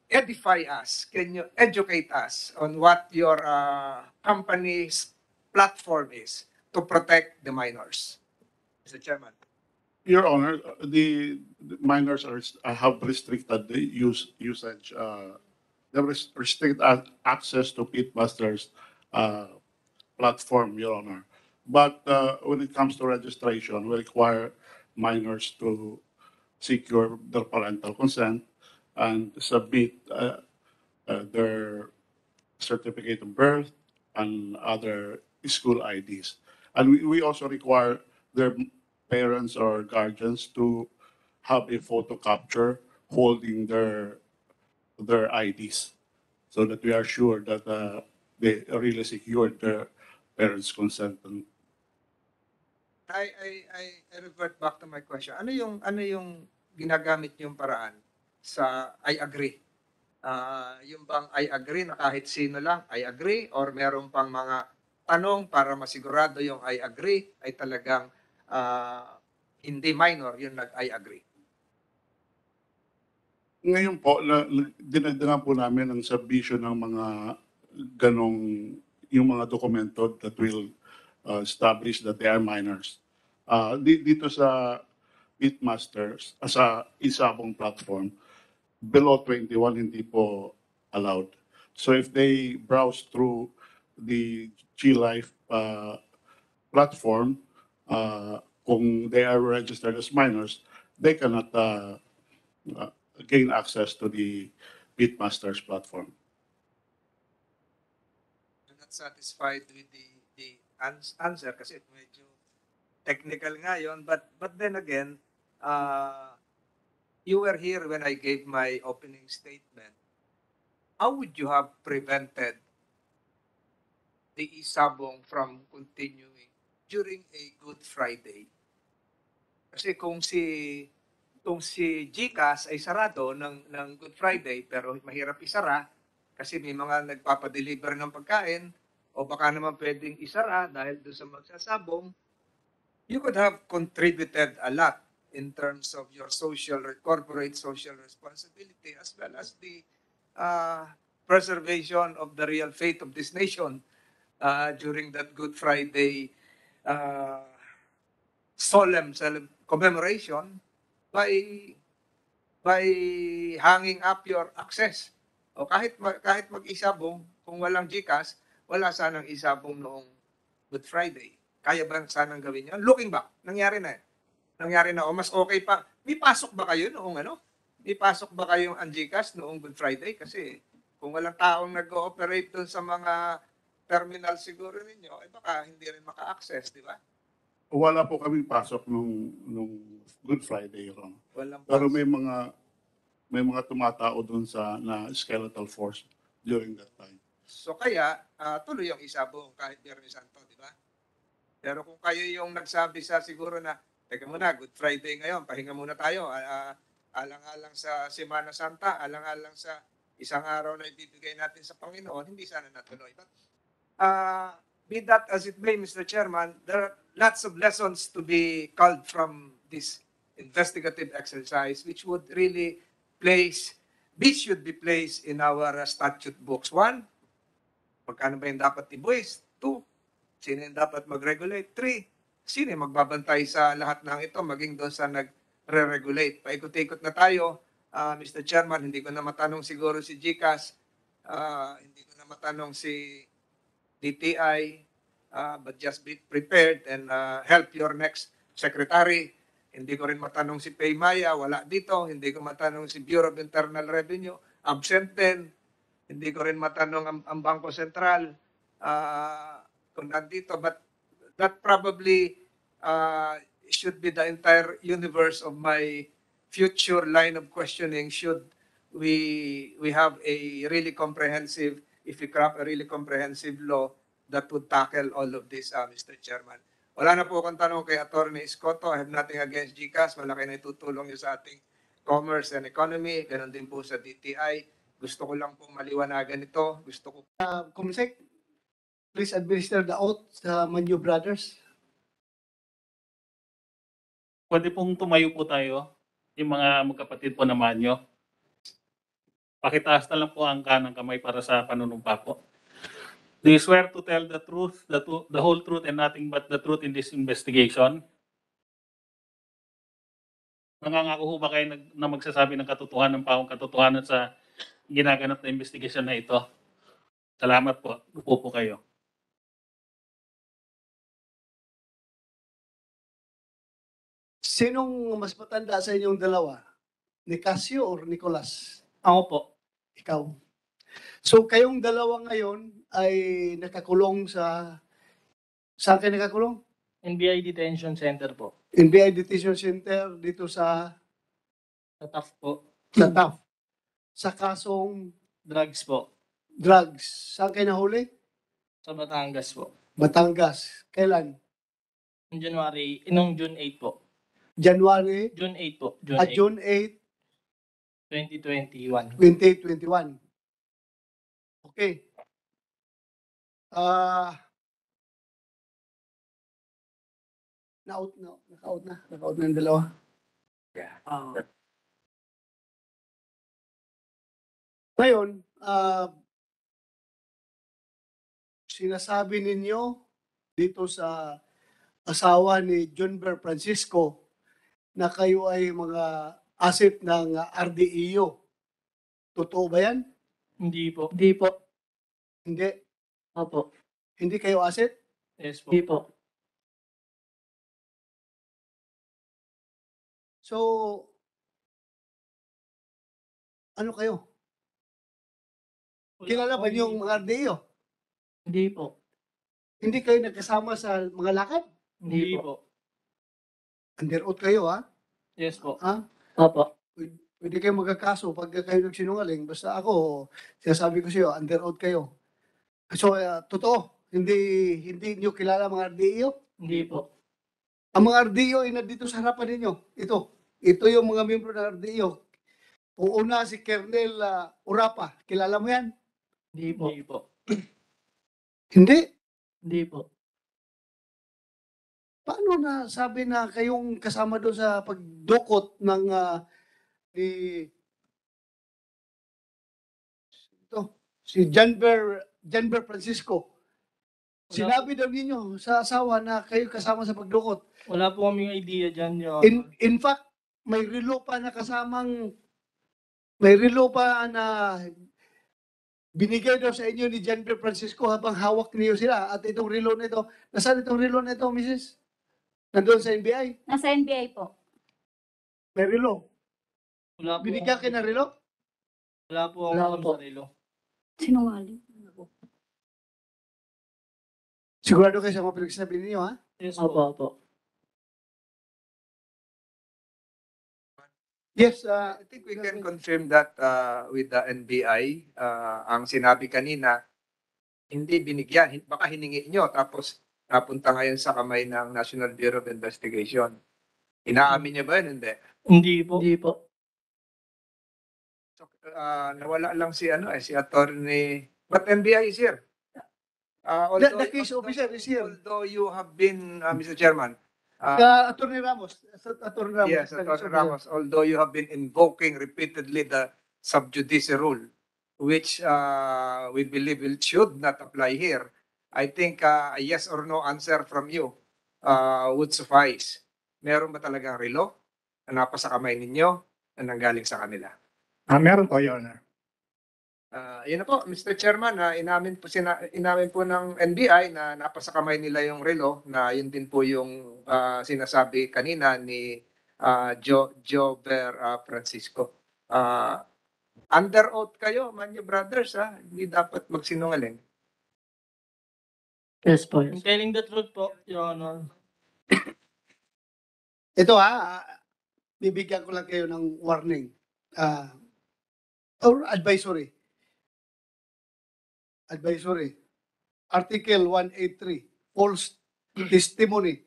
edify us? Can you educate us on what your company's platform is to protect the minors? Mr. Chairman. Your Honor, the minors have restricted the usage. They restrict access to Pitmaster's platform, Your Honor. But when it comes to registration, we require minors to secure their parental consent and submit their certificate of birth and other school IDs. And we also require their parents or guardians to have a photo capture holding their IDs so that we are sure that they really secured their parents' consent. I revert back to my question. Ano yung ginagamit niyong paraan sa I agree? Yung bang I agree na kahit sino lang I agree, or meron pang mga tanong para masigurado yung I agree ay talagang hindi minor yung nag-I agree? Ngayon po, dinagdagan po namin ang submission ng mga ganong, yung mga dokumento that will establish that they are minors. Dito sa Pitmasters, sa isabong platform, below 21 hindi po allowed. So if they browse through the GLife platform, kung they are registered as minors, they cannot gain access to the Pitmasters platform. I'm not satisfied with the answer kasi medyo technical nga yun. But then again, you were here when I gave my opening statement. How would you have prevented the isabong from continuing during a Good Friday? Kasi kung si GCash ay sarado ng Good Friday pero mahirap isara kasi may mga nagpapadeliver ng pagkain o baka naman pwedeng isara dahil doon sa magsasabong, you could have contributed a lot in terms of your corporate social responsibility as well as the preservation of the real faith of this nation during that Good Friday solemn commemoration by hanging up your access. O kahit mag-isabong, kung walang GCash, wala sanang isabong noong Good Friday. Kaya ba sanang gawin yan? Looking back, nangyari na eh. Nangyari na, o mas okay pa. May pasok ba kayo noong ano? May pasok ba kayong ang GCash noong Good Friday? Kasi kung walang taong nag-ooperate doon sa mga terminal siguro ninyo, eh baka hindi rin maka-access, di ba? Wala po kaming pasok nung Good Friday, Ron. Walang Pero pasok. may mga tumatao doon na skeletal force during that time. So kaya, tuloy yung isabong kahit Biyernes Santo, di ba? Pero kung kayo yung nagsabi sa siguro na, teka muna, Good Friday ngayon, pahinga muna tayo, alang-alang sa Semana Santa, alang-alang sa isang araw na ibibigay natin sa Panginoon, hindi sana natuloy. But, be that as it may, Mr. Chairman, there are lots of lessons to be culled from this investigative exercise, which would really should be placed in our statute books. One, magkano ba yung dapat ibuwis? Two, sino yung dapat mag-regulate? Three, sino yung magbabantay sa lahat ng ito, maging doon sa nagre-regulate? Paikot-ikot na tayo, Mr. Chairman, hindi ko na matanong siguro si GCash, hindi ko na matanong si DTI, but just be prepared and help your next secretary. Hindi ko rin matanong si Paymaya, wala dito. Hindi ko matanong si Bureau of Internal Revenue, absent din. Hindi ko rin matanong ang Bangko Sentral kung nandito. But that probably should be the entire universe of my future line of questioning should we have a really comprehensive, if we craft a really comprehensive law that would tackle all of this, Mr. Chairman. Wala na po akong tanong kay Attorney Escoto. I have nothing against GCash. Malaki na itutulong niyo sa ating commerce and economy. Ganon din po sa DTI. Gusto ko lang pong maliwanagan ito. Gusto ko Comsec, please administer the oath sa Manyo Brothers. Pwede pong tumayo po tayo, yung mga magkapatid po naman nyo. Pakitaas na lang po ang kanang kamay para sa panunumpa po. Do you swear to tell the truth, the whole truth and nothing but the truth in this investigation? Nangangako ho ba kayo na magsasabi ng katotohanan, pawang katotohanan sa ginaganap na investigasyon na ito? Salamat po. Upo po kayo. Sinong mas matanda sa inyong dalawa? Ni Casio or Nicolas? Ako po. Ikaw. So kayong dalawa ngayon ay nakakulong saan kayo nakakulong? NBI Detention Center po. NBI Detention Center dito sa Tatap po. TAF. Sa kasong Drugs po. drugs. Saan kayo nahuli? Sa Batangas po. Batangas. Kailan? Nung June 8 po. January June 8 po. at June 8, 2021. 2021. Okay. Naka-out na yung dalawa. Ngayon, sinasabi ninyo dito sa asawa ni John Ber Francisco na kayo ay mga asset ng RDEO. Totoo ba yan? Hindi po. Hindi po. Hindi. Opo. Hindi kayo asset? Yes po. Hindi po. So, ano kayo? Kilala ba niyo yung mga RDEO? Hindi po. Hindi kayo nagkasama sa mga lakad? Hindi po. Under oath kayo, ha? Yes po. Ha? Opo. Pwede kayo magkakaso pag kayo nagsinungaling. Basta ako, sinasabi ko sa iyo, under oath kayo. So, totoo, hindi niyo kilala mga RDEO? Hindi po. Ang mga RDEO ay nandito sa harapan ninyo. Ito yung mga miyembro ng RDEO. Una si Colonel Urapa. Kilala mo yan? Hindi po. Hindi po. Hindi. Hindi po. Paano na sabi na kayong kasama doon sa pagdukot ng si Janber Francisco? Sinabi daw ninyo sa asawa na kayo kasama sa pagdukot. Wala po kaming idea dyan, Your Honor. In fact, may relo pa na binigay daw sa inyo ni Janber Francisco habang hawak niyo sila. At itong relo nito, nasaan itong relo nito, Mrs.? Nandun sa NBI? Nasa NBI po. May relo. Wala po. Binigyan kayo ng relo? Wala po Wala akong po. sarilo. Sinungaling. Sigurado kayo sa mga pinagsasabi ninyo, ha? Yes po. Opo. Yes, I think we can confirm that with the NBI. Ang sinabi kanina, hindi binigyan, baka hiningi nyo, tapos napunta ngayon sa kamay ng National Bureau of Investigation. Inaamin niyo ba yun? Hindi. Hindi po. Hindi po. So, nawala lang si attorney, but NBI is here. the case officer is here. Although you have been, Mr. Chairman, Attorney Ramos. Attorney Ramos. yes, Attorney Ramos, although you have been invoking repeatedly the sub judice rule, which we believe should not apply here, I think a yes or no answer from you would suffice. Meron ba talagang relo na napasa kamay ninyo na nanggaling sa kanila? Meron po, Your Honor. Yun na po, Mr. Chairman, inamin po ng NBI na napasa kamay nila yung relo, na yun din po yung sinasabi kanina ni Jober Francisco. Under oath kayo, Manyo Brothers, hindi dapat magsinungaling. Yes po. I'm telling the truth po, Your Honor. Ito bibigyan ko lang kayo ng warning. Or advisory. Advisory. Article 183, false testimony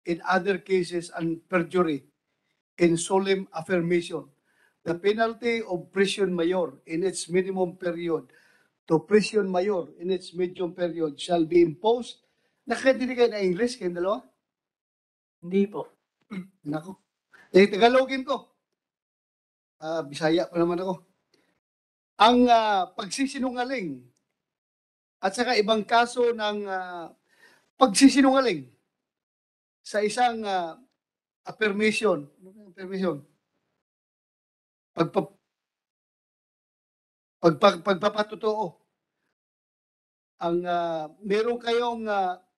in other cases and perjury in solemn affirmation. The penalty of prison mayor in its minimum period to prison mayor in its medium period shall be imposed. Nakakaintindi kayo na English kayong dalawa? Hindi po. Nako. Tagalogin ko. Bisaya pa naman ako. ang pagsisinungaling at saka ibang kaso ng pagsisinungaling sa isang affirmation, pagpa, pagpapatotoo. Ang meron kayong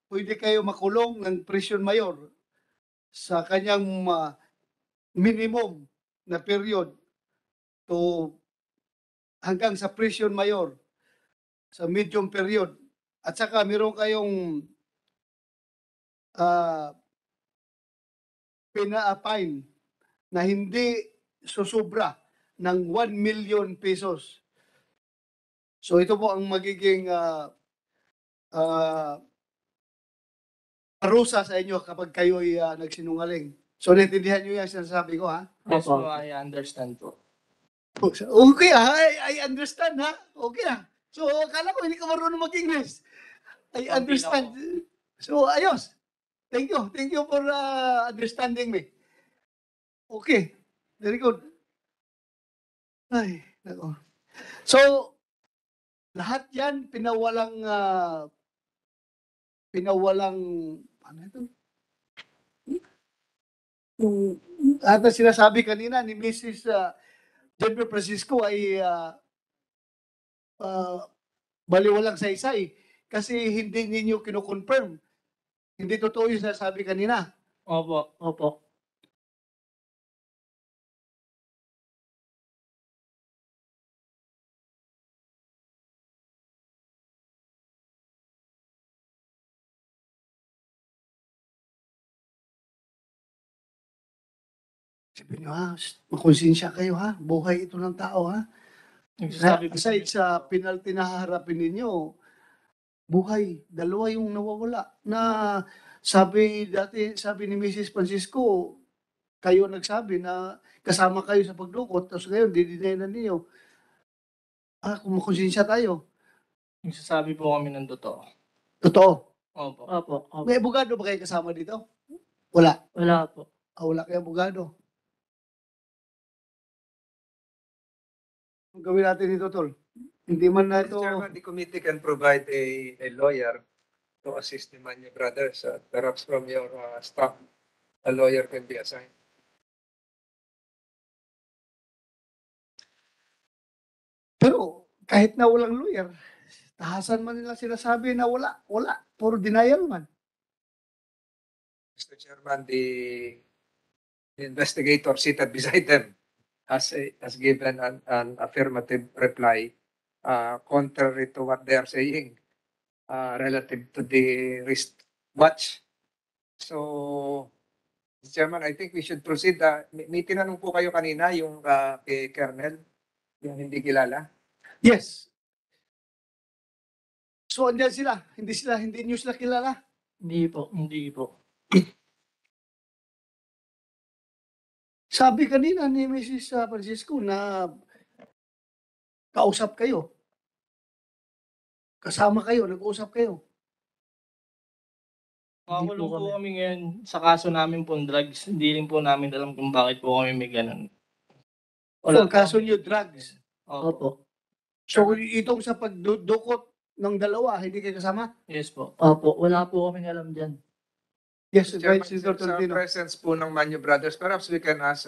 pwede kayo makulong ng prison mayor sa kanyang minimum na period to hanggang sa prison mayor sa medium period. At saka meron kayong fine na hindi susubra ng 1 million pesos. So ito po ang magiging parusa sa inyo kapag kayo'y nagsinungaling. So naintindihan niyo yan sinasabi ko, ha? Yes po, I understand po. Okay, I understand, ha? Okay, ha? So akala ko hindi ka marunong mag-English. I understand. So ayos. Thank you. Thank you for understanding me. Okay. Very good. Ay, nako. So, lahat yan pinawalang ano ito? Yung ata sinasabi kanina ni Mrs. Jennifer Francisco ay baliwalang saysay kasi hindi ninyo kino-confirm. Hindi totoo yung sinasabi kanina. Opo, opo. Sabi nyo, ha? Makonsensya kayo, ha? Buhay ito ng tao, ha? Nagsasabi po Aside sa penalty na haharapin ninyo, buhay, dalawa yung nawawala. Na sabi ni Mrs. Francisco, kayo nagsabi na kasama kayo sa pagdukot, tapos ngayon, didinay na ninyo. Kung makonsensya tayo. nagsasabi po kami ng totoo. Totoo. Opo. Opo, opo. May abogado ba kayo kasama dito? Wala. Wala po. Wala kayo abogado. Ang gawin natin dito, Tol. Hindi man na ito... Mr. Chairman, the committee can provide a lawyer to assist the Manyo brothers. Perhaps from your staff, a lawyer can be assigned. Pero kahit na walang lawyer, tahasan man nila sinasabi na wala. Puro denial man. Mr. Chairman, the investigator seated beside them has given an affirmative reply contrary to what they are saying relative to the wristwatch. So, Mr. Chairman, I think we should proceed. May tinanong po kayo kanina yung kay Colonel, yung hindi kilala. Yes. So, andyan sila. Hindi nyo sila kilala. Hindi po, hindi po. Sabi kanina ni Mrs. Francisco na kausap kayo. Kasama kayo, nag-uusap kayo. Makakulong Hindi po po kami. kami ngayon sa kaso namin po drugs. Hindi rin po namin alam kung bakit po kami may ganun. Wala. Kaso nyo, drugs. Opo. Opo. So, itong sa pagdukot ng dalawa, hindi kayo kasama? Yes po. Opo, wala po kaming alam dyan. Yes, Mr. Chairman, Vice Senator sa Tolentino. presence po ng Manyo Brothers, perhaps we can ask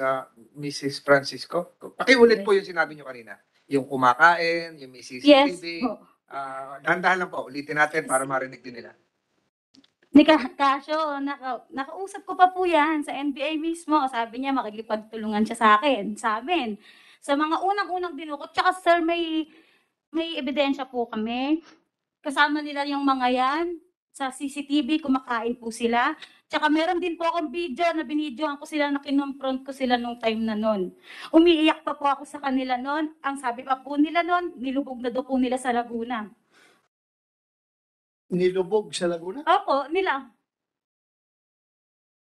Mrs. Francisco. Pakiulit po yung sinabi nyo kanina. Yung kumakain, yung may Yes CCTV. po. Dahan-dahan lang po. Ulitin natin para marinig din nila. Kasyo, nakausap ko pa po yan sa NBI mismo. Sabi niya makikipagtulungan siya sa akin, sa amin. Sa mga unang-unang dinukot. Tsaka sir, may ebidensya po kami. Kasama nila yung mga yan. Sa CCTV, kumakain po sila. Tsaka meron din po akong video na binidyohan ko sila na kinonfront ko sila nung time na nun. Umiiyak pa po ako sa kanila nun. Ang sabi pa po nila nun, nilubog na daw po nila sa Laguna. Nilubog sa Laguna? Opo, nila.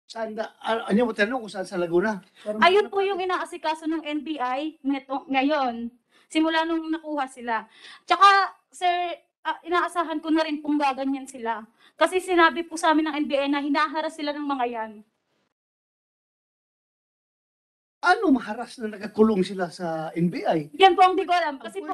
Saan ano mo tanong kung saan sa Laguna? Ayun po yung inaasikaso ng NBI ngayon. Simula nung nakuha sila. Tsaka, sir, inaasahan ko na rin kung gaganyan sila. Kasi sinabi po sa amin ng NBI na hinaharas sila ng mga yan. Ano maharas na nakakulong sila sa NBI? Yan po ang di ko alam. Kasi po,